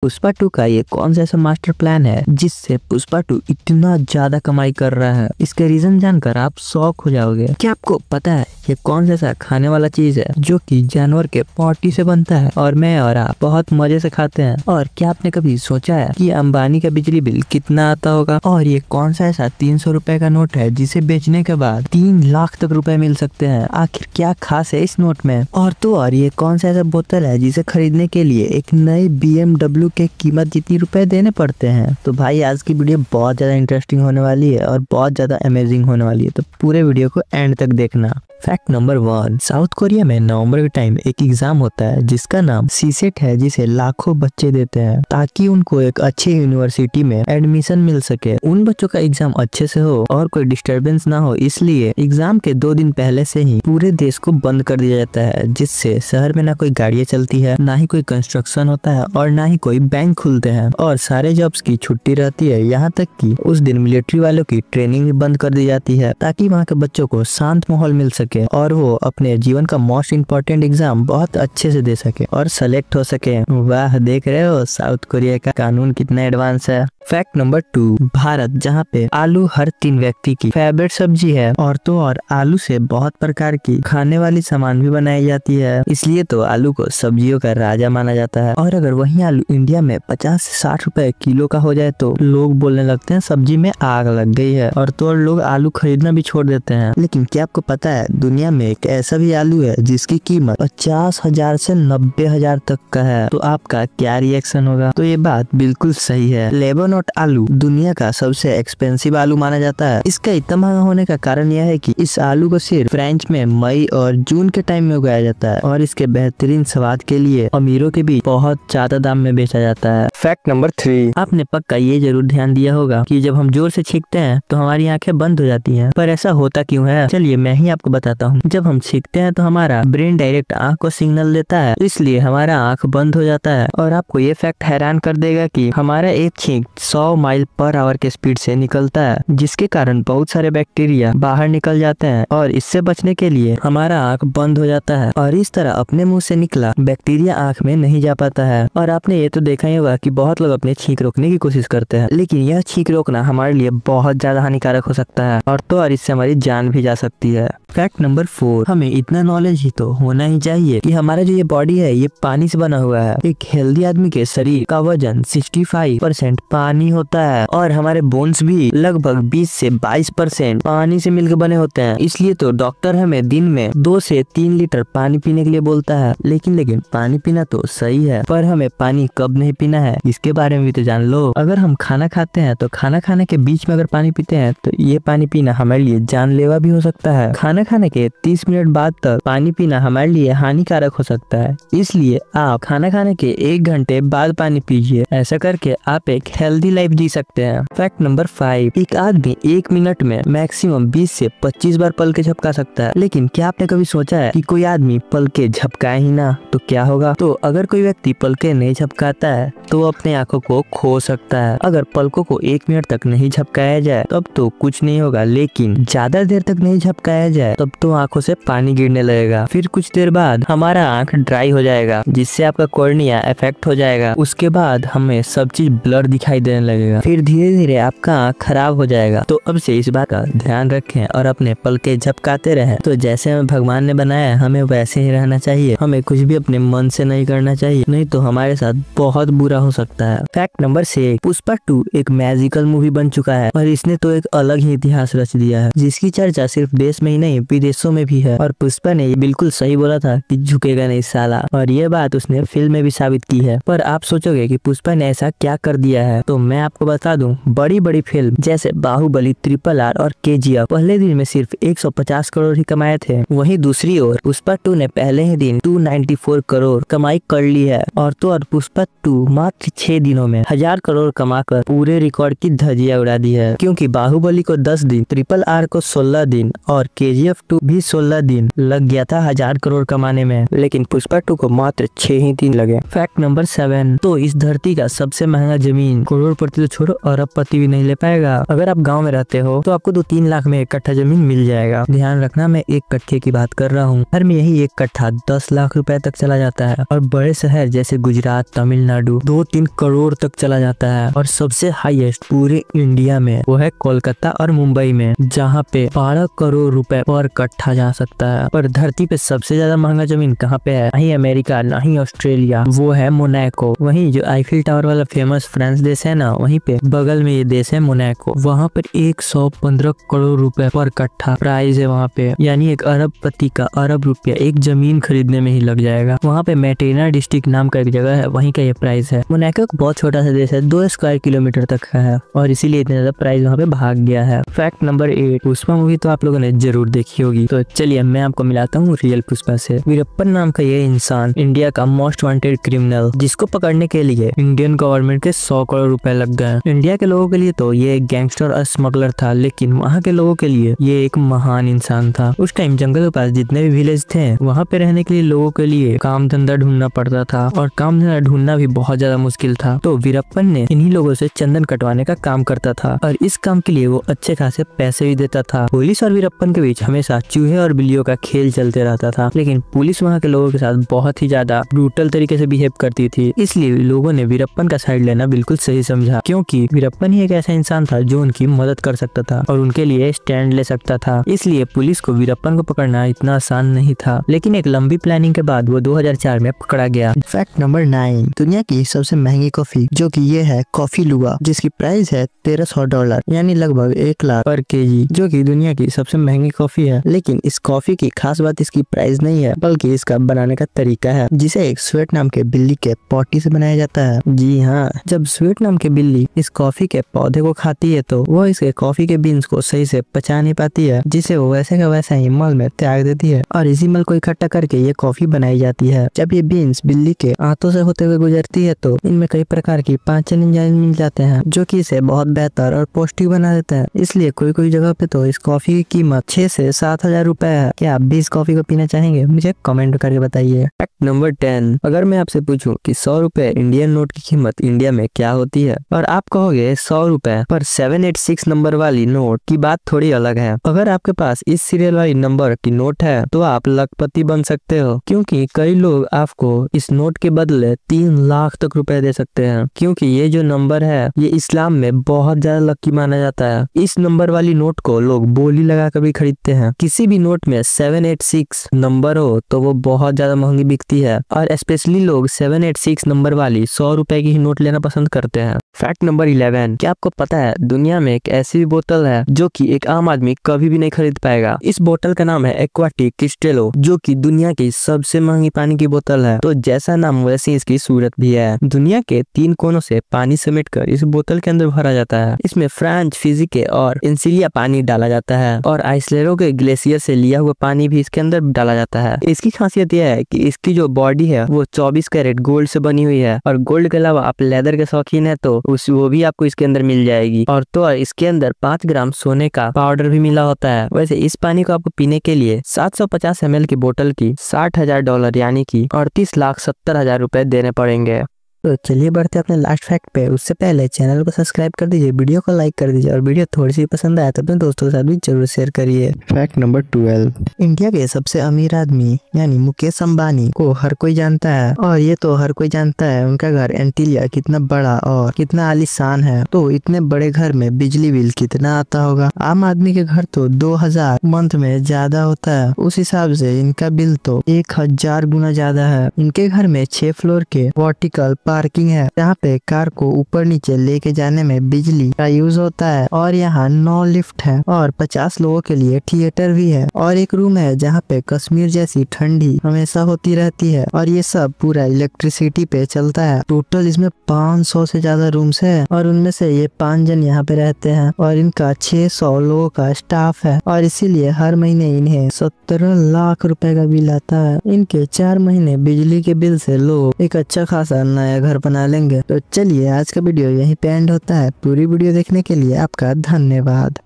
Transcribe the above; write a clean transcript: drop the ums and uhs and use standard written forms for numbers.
पुष्पा 2 का ये कौन सा ऐसा मास्टर प्लान है जिससे पुष्पा 2 इतना ज्यादा कमाई कर रहा है। इसके रीजन जानकर आप शॉक हो जाओगे। क्या आपको पता है ये कौन सा ऐसा खाने वाला चीज है जो कि जानवर के पॉटी से बनता है और मैं और आप बहुत मजे से खाते हैं। और क्या आपने कभी सोचा है कि अंबानी का बिजली बिल कितना आता होगा। और ये कौन सा ऐसा 300 रुपए का नोट है जिसे बेचने के बाद 3 लाख तक रुपए मिल सकते हैं। आखिर क्या खास है इस नोट में। और ये कौन सा ऐसा बोतल है जिसे खरीदने के लिए एक नए BMW के कीमत जितनी रुपए देने पड़ते हैं। तो भाई आज की वीडियो बहुत ज्यादा इंटरेस्टिंग होने वाली है और बहुत ज्यादा अमेजिंग होने वाली है, तो पूरे वीडियो को एंड तक देखना। फैक्ट नंबर 1, साउथ कोरिया में नवंबर के टाइम एक एग्जाम होता है जिसका नाम सीसेट है, जिसे लाखों बच्चे देते हैं ताकि उनको एक अच्छी यूनिवर्सिटी में एडमिशन मिल सके। उन बच्चों का एग्जाम अच्छे से हो और कोई डिस्टरबेंस ना हो, इसलिए एग्जाम के 2 दिन पहले से ही पूरे देश को बंद कर दिया जाता है, जिससे शहर में ना कोई गाड़ियां चलती है, ना ही कोई कंस्ट्रक्शन होता है और ना ही कोई बैंक खुलते हैं और सारे जॉब्स की छुट्टी रहती है। यहाँ तक कि उस दिन मिलिट्री वालों की ट्रेनिंग भी बंद कर दी जाती है ताकि वहाँ के बच्चों को शांत माहौल मिल सके और वो अपने जीवन का मोस्ट इम्पोर्टेंट एग्जाम बहुत अच्छे से दे सके और सेलेक्ट हो सके। वाह, देख रहे हो साउथ कोरिया का कानून कितना एडवांस है। फैक्ट नंबर 2, भारत जहाँ पे आलू हर 3 व्यक्ति की फेवरेट सब्जी है और तो और आलू से बहुत प्रकार की खाने वाली सामान भी बनाई जाती है, इसलिए तो आलू को सब्जियों का राजा माना जाता है। और अगर वही आलू इंडिया में 50 से 60 रुपए किलो का हो जाए तो लोग बोलने लगते हैं सब्जी में आग लग गई है और तो और लोग आलू खरीदना भी छोड़ देते हैं। लेकिन क्या आपको पता है दुनिया में एक ऐसा भी आलू है जिसकी कीमत 50,000 से 90,000 तक का है। तो आपका क्या रिएक्शन होगा। तो ये बात बिल्कुल सही है। लेबनॉन आलू दुनिया का सबसे एक्सपेंसिव आलू माना जाता है। इसका इतना महंगा होने का कारण यह है कि इस आलू को सिर्फ फ्रांस में मई और जून के टाइम में उगाया जाता है और इसके बेहतरीन स्वाद के लिए अमीरों के भी बहुत ज्यादा दाम में बेचा जाता है। फैक्ट नंबर 3, आपने पक्का ये जरूर ध्यान दिया होगा कि जब हम जोर से छींकते हैं तो हमारी आंखें बंद हो जाती हैं, पर ऐसा होता क्यों है। चलिए मैं ही आपको बताता हूँ। जब हम छींकते हैं तो हमारा ब्रेन डायरेक्ट आंख को सिग्नल देता है, इसलिए हमारा आंख बंद हो जाता है। और आपको ये फैक्ट हैरान कर देगा कि हमारा एक छींक 100 माइल पर आवर के स्पीड से निकलता है, जिसके कारण बहुत सारे बैक्टीरिया बाहर निकल जाते हैं और इससे बचने के लिए हमारा आंख बंद हो जाता है और इस तरह अपने मुंह से निकला बैक्टीरिया आंख में नहीं जा पाता है। और आपने ये तो देखा ही होगा कि बहुत लोग अपने छींक रोकने की कोशिश करते हैं, लेकिन यह छींक रोकना हमारे लिए बहुत ज्यादा हानिकारक हो सकता है और तो और इससे हमारी जान भी जा सकती है। फैक्ट नंबर 4, हमें इतना नॉलेज ही तो होना ही चाहिए कि हमारा जो ये बॉडी है ये पानी से बना हुआ है। एक हेल्दी आदमी के शरीर का वजन 65% पानी होता है और हमारे बोन्स भी लगभग 20 से 22% पानी से मिलकर बने होते हैं। इसलिए तो डॉक्टर हमें दिन में 2 से 3 लीटर पानी पीने के लिए बोलता है। लेकिन पानी पीना तो सही है, पर हमें पानी कब नहीं पीना है इसके बारे में भी तो जान लो। अगर हम खाना खाते हैं तो खाना खाने के बीच में अगर पानी पीते हैं तो ये पानी पीना हमारे लिए जानलेवा भी हो सकता है। खाना खाने के 30 मिनट बाद तक पानी पीना हमारे लिए हानिकारक हो सकता है, इसलिए आप खाना खाने के 1 घंटे बाद पानी पीजिए। ऐसा करके आप एक हेल्दी लाइफ जी सकते हैं। फैक्ट नंबर 5, एक आदमी 1 मिनट में मैक्सिमम 20 से 25 बार पलके झपका सकता है। लेकिन क्या आपने कभी सोचा है कि कोई आदमी पलके झपकाए ही ना तो क्या होगा। तो अगर कोई व्यक्ति पलके नहीं झपकाता है तो अपने आंखों को खो सकता है। अगर पलकों को 1 मिनट तक नहीं झपकाया जाए तब तो कुछ नहीं होगा, लेकिन ज्यादा देर तक नहीं झपकाया जाए तब तो आंखों से पानी गिरने लगेगा। फिर कुछ देर बाद हमारा आंख ड्राई हो जाएगा, जिससे आपका कॉर्निया इफेक्ट हो जाएगा। उसके बाद हमें सब चीज ब्लर दिखाई देने लगेगा। फिर धीरे धीरे आपका आंख खराब हो जाएगा। तो अब से इस बात का ध्यान रखें और अपने पलके झपकाते रहें। तो जैसे हमें भगवान ने बनाया हमें वैसे ही रहना चाहिए। हमें कुछ भी अपने मन से नहीं करना चाहिए, नहीं तो हमारे साथ बहुत बुरा हो सकता है। फैक्ट नंबर 6, पुष्पा 2 एक मैजिकल मूवी बन चुका है और इसने तो एक अलग ही इतिहास रच दिया है, जिसकी चर्चा सिर्फ देश में ही नहीं विदेशों में भी है। और पुष्पा ने बिल्कुल सही बोला था कि झुकेगा नहीं साला, और ये बात उसने फिल्म में भी साबित की है। पर आप सोचोगे कि पुष्पा ने ऐसा क्या कर दिया है, तो मैं आपको बता दूं, बड़ी बड़ी फिल्म जैसे बाहुबली, RRR और KGF पहले दिन में सिर्फ 150 करोड़ ही कमाए थे। वहीं दूसरी ओर पुष्पा 2 ने पहले ही दिन 294 करोड़ कमाई कर ली है और तो और पुष्पा 2 मात्र 6 दिनों में 1000 करोड़ कमाकर पूरे रिकॉर्ड की धज्जियां उड़ा दी है। क्योंकि बाहुबली को 10 दिन, RRR को 16 दिन और KGF 2 भी 16 दिन लग गया था 1000 करोड़ कमाने में, लेकिन पुष्पा 2 को मात्र 6 ही दिन लगे। फैक्ट नंबर 7, तो इस धरती का सबसे महंगा जमीन करोड़ करोड़पति तो छोड़ो, अरबपति भी नहीं ले पाएगा। अगर आप गाँव में रहते हो तो आपको 2-3 लाख में 1 कट्ठा जमीन मिल जाएगा। ध्यान रखना, मैं 1 कट्ठे की बात कर रहा हूँ। हर में यही 1 कट्ठा 10 लाख रुपए तक चला जाता है और बड़े शहर जैसे गुजरात, तमिलनाडु 2-3 करोड़ तक चला जाता है। और सबसे हाईएस्ट पूरे इंडिया में वो है कोलकाता और मुंबई में, जहाँ पे 12 करोड़ रुपए पर कट्ठा जा सकता है। पर धरती पे सबसे ज्यादा महंगा जमीन कहाँ पे है? नहीं अमेरिका, नहीं ऑस्ट्रेलिया, वो है मोनाको। वहीं जो आईफिल टावर वाला फेमस फ्रांस देश है ना, वहीं पे बगल में ये देश है मोनाको। वहाँ पर 115 करोड़ रुपए पर कट्ठा प्राइस है वहाँ पे, यानी एक अरबपति का अरब रुपया एक जमीन खरीदने में ही लग जाएगा। वहाँ पे मैटेना डिस्ट्रिक्ट नाम का एक जगह है, वहीं का ये प्राइस है। मोनाको एक बहुत छोटा सा देश है, 2 स्क्वायर किलोमीटर तक का है और इसीलिए इतना ज्यादा प्राइस वहाँ पे भाग गया है। फैक्ट नंबर 8, पुष्पा मूवी तो आप लोगों ने जरूर देखी होगी, तो चलिए मैं आपको मिलाता हूँ रियल पुष्पा से। वीरप्पन नाम का ये इंसान इंडिया का मोस्ट वांटेड क्रिमिनल, जिसको पकड़ने के लिए इंडियन गवर्नमेंट के 100 करोड़ रुपए लग गए। इंडिया के लोगों के लिए तो ये एक गैंगस्टर और स्मगलर था, लेकिन वहाँ के लोगों के लिए ये एक महान इंसान था। उस टाइम जंगल के पास जितने भी विलेज थे, वहाँ पे रहने के लिए लोगों के लिए काम धंधा ढूंढना पड़ता था और काम धंधा ढूंढना भी बहुत ज्यादा मुश्किल था। तो वीरप्पन ने इन्हीं लोगों से चंदन कटवाने का काम करता था और इस काम के लिए वो अच्छे खासे पैसे भी देता था। पुलिस और वीरप्पन के बीच हमेशा चूहे और बिल्लियों का खेल चलते रहता था, लेकिन पुलिस वहाँ के लोगों के साथ बहुत ही ज्यादा ब्रूटल तरीके से बिहेव करती थी। इसलिए लोगों ने वीरप्पन का साइड लेना बिल्कुल सही समझा, क्योंकि वीरप्पन ही एक ऐसा इंसान था जो उनकी मदद कर सकता था और उनके लिए स्टैंड ले सकता था। इसलिए पुलिस को वीरप्पन को पकड़ना इतना आसान नहीं था, लेकिन एक लंबी प्लानिंग के बाद वो 2004 में पकड़ा गया। फैक्ट नंबर 9, दुनिया की सबसे महंगी कॉफी जो कि ये है कॉफी लुआ, जिसकी प्राइस है $1300 यानी लगभग 1 लाख पर केजी, जो कि दुनिया की सबसे महंगी कॉफी है। लेकिन इस कॉफी की खास बात इसकी प्राइस नहीं है, बल्कि इसका बनाने का तरीका है, जिसे एक स्वेट नाम के बिल्ली के पॉटी से बनाया जाता है। जी हाँ, जब स्वेट नाम की बिल्ली इस कॉफी के पौधे को खाती है तो वो इसके कॉफी के बीन्स को सही से पचा नहीं पाती है, जिसे वो वैसे का वैसा ही मल में त्याग देती है और इसी मल को इकट्ठा करके ये कॉफी बनाई जाती है। जब ये बीन्स बिल्ली के आंतों से होते हुए गुजरती है तो इनमें कई प्रकार की पाचन एंजाइम मिल जाते हैं, जो कि इसे बहुत बेहतर और पौष्टिक बना देते हैं। इसलिए कोई कोई जगह पे तो इस कॉफी की कीमत 6 से 7 हजार रुपए है। क्या आप भी इस कॉफी को पीना चाहेंगे? मुझे कमेंट करके बताइए। फैक्ट नंबर 10, अगर मैं आपसे पूछूं कि 100 रुपए इंडियन नोट की कीमत इंडिया में क्या होती है और आप कहोगे 100 रुपए, पर 786 नंबर वाली नोट की बात थोड़ी अलग है। अगर आपके पास इस सीरियल वाली नंबर की नोट है तो आप लखपति बन सकते हो, क्योंकि कई लोग आपको इस नोट के बदले 3 लाख तक रुपए दे सकते हैं, क्योंकि ये जो नंबर है ये इस्लाम में बहुत ज्यादा लकी माना जाता है। इस नंबर वाली नोट को लोग बोली लगा कर भी खरीदते हैं। किसी भी नोट में 786 नंबर हो तो वो बहुत ज्यादा महंगी बिकती है और स्पेशली लोग 786 नंबर वाली 100 रुपए की ही नोट लेना पसंद करते हैं। फैक्ट नंबर 11, क्या आपको पता है दुनिया में एक ऐसी बोतल है जो कि एक आम आदमी कभी भी नहीं खरीद पाएगा? इस बोतल का नाम है एक्वाटिक क्रिस्टलो, जो कि दुनिया की सबसे महंगी पानी की बोतल है। तो जैसा नाम वैसी इसकी सूरत भी है। दुनिया के 3 कोनों से पानी समेटकर इस बोतल के अंदर भरा जाता है। इसमें फ्रांस, फिजिके और इंसिलिया पानी डाला जाता है और आइसलेरो के ग्लेशियर से लिया हुआ पानी भी इसके अंदर डाला जाता है। इसकी खासियत यह है कि इसकी जो बॉडी है वो 24 कैरेट गोल्ड से बनी हुई है और गोल्ड के अलावा आप लेदर के शौकीन है तो वो भी आपको इसके अंदर मिल जाएगी। और तो इसके अंदर 5 ग्राम सोने का पाउडर भी मिला होता है। वैसे इस पानी को आपको पीने के लिए 750 ml की बोतल की $60,000 यानी कि 38,70,000 रुपए देने पड़ेंगे। तो चलिए बढ़ते अपने लास्ट फैक्ट पे। उससे पहले चैनल को सब्सक्राइब कर दीजिए, वीडियो को लाइक कर दीजिए और वीडियो थोड़ी सी पसंद आए तो अपने दोस्तों के साथ भी जरूर शेयर करिए। फैक्ट नंबर 12, इंडिया के सबसे अमीर आदमी यानी मुकेश अंबानी को हर कोई जानता है और ये तो हर कोई जानता है उनका घर एंटीलिया कितना बड़ा और कितना आलीशान है। तो इतने बड़े घर में बिजली बिल कितना आता होगा? आम आदमी के घर तो 2000 मंथ में ज्यादा होता है, उस हिसाब से इनका बिल तो 1000 गुना ज्यादा है। इनके घर में 6 फ्लोर के वर्टिकल पार्किंग है, जहाँ पे कार को ऊपर नीचे लेके जाने में बिजली का यूज होता है और यहाँ 9 लिफ्ट है और 50 लोगों के लिए थिएटर भी है और एक रूम है जहाँ पे कश्मीर जैसी ठंडी हमेशा होती रहती है और ये सब पूरा इलेक्ट्रिसिटी पे चलता है। टोटल इसमें 500 से ज्यादा रूम्स है और उनमें से ये 5 जन यहाँ पे रहते हैं और इनका 600 लोगों का स्टाफ है और इसीलिए हर महीने इन्हें 17 लाख रुपए का बिल आता है। इनके 4 महीने बिजली के बिल से लोग एक अच्छा खासा नया घर बना लेंगे। तो चलिए आज का वीडियो यहीं पे एंड होता है। पूरी वीडियो देखने के लिए आपका धन्यवाद।